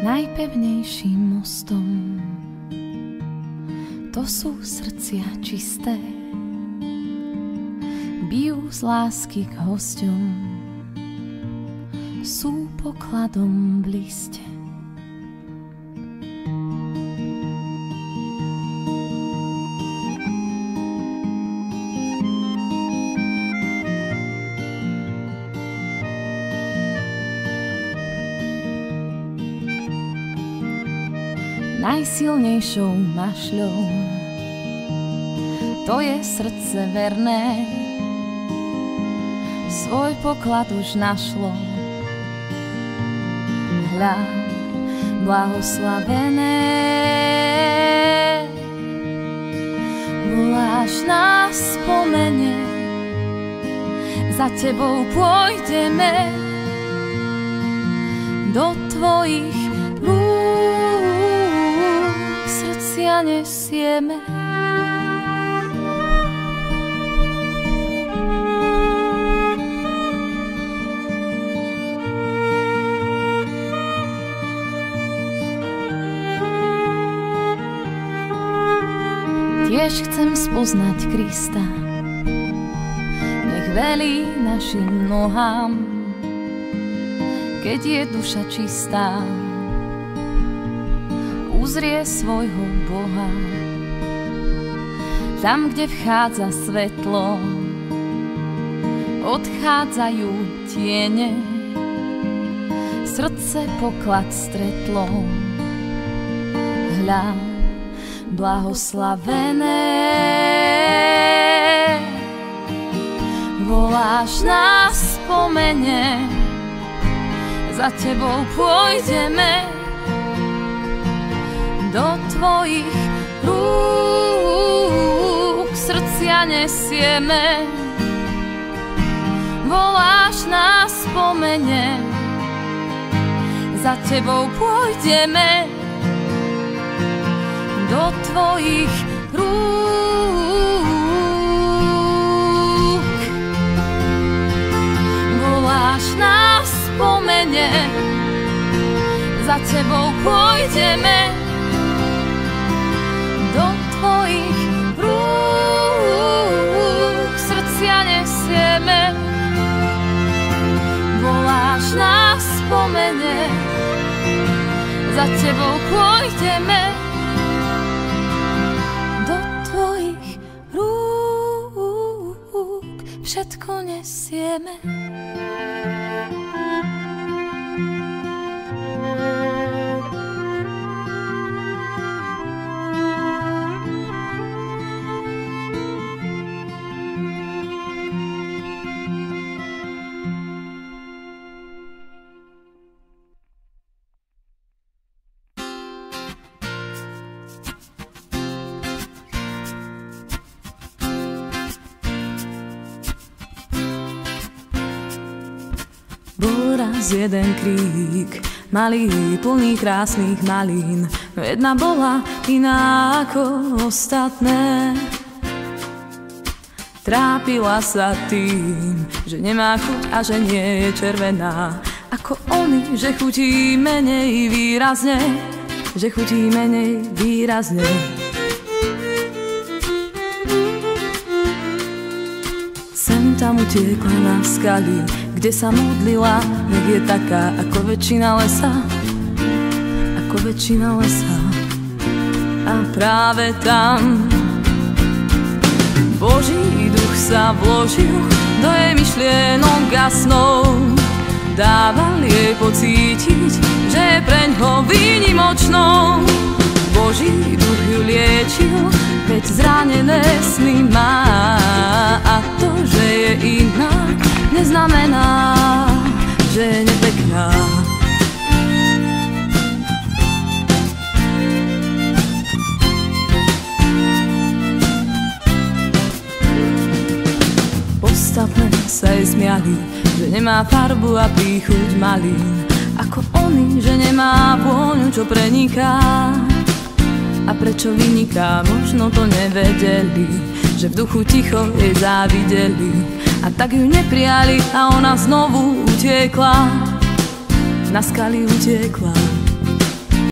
Najpevnejším mostom to sú srdcia čisté, bijú z lásky k hosťom, sú pokladom v liste. Najsilnejšou mašľou to je srdce verné, svoj poklad už našlo. Hľa, blahoslavené, voláš nás spomene, za tebou pôjdeme do tvojich srdcia nesieme. Tiež chcem spoznať Krista, nech velí našim nohám, keď je duša čistá, uzrie svojho Boha. Tam, kde vchádza svetlo, odchádzajú tiene, srdce poklad stretlo. Hľa, blahoslavené, voláš nás spomene, za tebou pôjdeme do tvojich rúk, srdcia nesieme. Voláš nás spomene, za tebou pôjdeme do tvojich rúk. Voláš nás spomene, za tebou pôjdeme do tvojich rúk, srdcia nesieme. Voláš nás spomene, za tebou pôjdeme do tvojich rúk, všetko nesieme. Bol raz jeden krík, malý, plný krásnych malín, no jedna bola iná ako ostatné. Trápila sa tým, že nemá chuť a že nie je červená, ako oni, že chutí menej výrazne, že chutí menej výrazne. Sem tam utiekla na skaly, kde sa modlila, nech je taká ako väčšina lesa, ako väčšina lesa. A práve tam Boží duch sa vložil do jej myšlienok a snov, dával jej pocítiť, že je preňho výnimočnou. Boží duch ju liečil, veď zranené sny má, a to, že je iná, neznamená, že je nepekná. Ostatné sa jej smiali, že nemá farbu a príchuť malín, ako oni, že nemá vôňu, čo preniká. A prečo vyniká, možno to nevedeli, že v duchu ticho jej závideli. A tak ju neprijali a ona znovu utiekla, na skaly utiekla.